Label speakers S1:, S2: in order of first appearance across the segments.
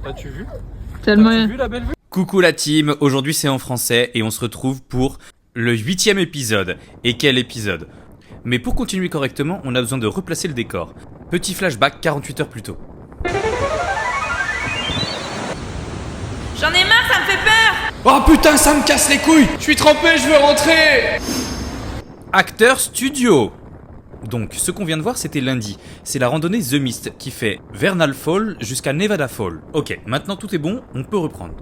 S1: T'as-tu vu?
S2: Tellement.
S1: T'as-tu vu la belle vue?
S3: Coucou la team, aujourd'hui c'est en français et on se retrouve pour le 8e épisode. Et quel épisode! Mais pour continuer correctement, on a besoin de replacer le décor. Petit flashback 48 heures plus tôt.
S4: J'en ai marre, ça me fait peur!
S1: Oh putain, ça me casse les couilles! Je suis trempé, je veux rentrer!
S3: Acteur studio. Donc, ce qu'on vient de voir, c'était lundi. C'est la randonnée The Mist qui fait Vernal Fall jusqu'à Nevada Fall. Ok, maintenant tout est bon, on peut reprendre.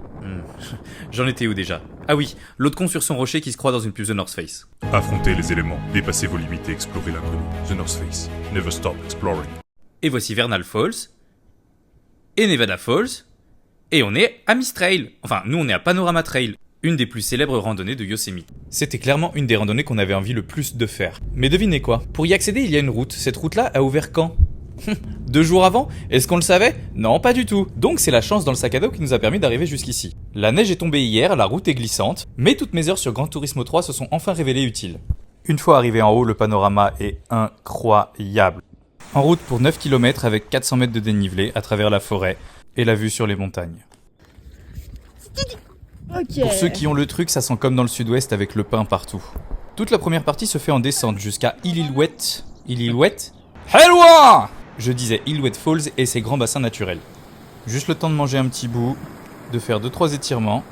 S3: J'en étais où déjà? Ah oui, l'autre con sur son rocher qui se croit dans une pub The North Face.
S5: Affrontez les éléments, dépassez vos limites et explorez l'inconnu. The North Face. Never stop exploring.
S3: Et voici Vernal Falls. Et Nevada Falls. Et on est à Mist Trail. Enfin, nous on est à Panorama Trail. Une des plus célèbres randonnées de Yosemite. C'était clairement une des randonnées qu'on avait envie le plus de faire. Mais devinez quoi? Pour y accéder, il y a une route. Cette route-là a ouvert quand? 2 jours avant? Est-ce qu'on le savait? Non, pas du tout. Donc c'est la chance dans le sac à dos qui nous a permis d'arriver jusqu'ici. La neige est tombée hier, la route est glissante, mais toutes mes heures sur Gran Turismo 3 se sont enfin révélées utiles. Une fois arrivé en haut, le panorama est incroyable. En route pour 9 km avec 400 mètres de dénivelé à travers la forêt et la vue sur les montagnes.
S2: Ok.
S3: Pour ceux qui ont le truc, ça sent comme dans le sud-ouest avec le pain partout. Toute la première partie se fait en descente jusqu'à Illilouette. Illilouette? Helloa! Je disais Illilouette Falls et ses grands bassins naturels. Juste le temps de manger un petit bout, de faire 2-3 étirements.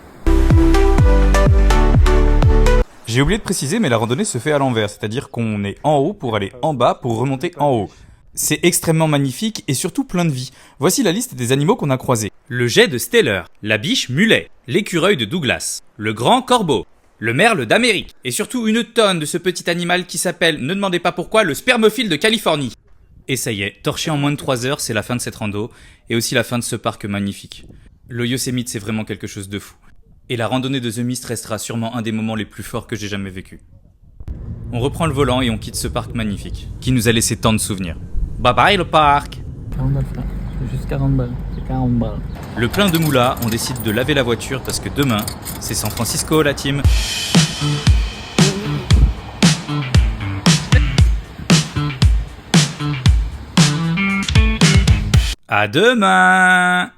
S3: J'ai oublié de préciser, mais la randonnée se fait à l'envers, c'est-à-dire qu'on est en haut pour aller en bas pour remonter en haut. C'est extrêmement magnifique et surtout plein de vie. Voici la liste des animaux qu'on a croisés. Le jet de Steller, la biche mulet, l'écureuil de Douglas, le grand corbeau, le merle d'Amérique, et surtout une tonne de ce petit animal qui s'appelle, ne demandez pas pourquoi, le spermophile de Californie. Et ça y est, torché en moins de 3 heures, c'est la fin de cette rando, et aussi la fin de ce parc magnifique. Le Yosemite, c'est vraiment quelque chose de fou. Et la randonnée de The Mist restera sûrement un des moments les plus forts que j'ai jamais vécu. On reprend le volant et on quitte ce parc magnifique, qui nous a laissé tant de souvenirs. Bye bye le parc!
S2: 40 balles, frère. C'est juste 40 balles. C'est 40 balles.
S3: Le plein de moula, on décide de laver la voiture parce que demain, c'est San Francisco la team. À demain!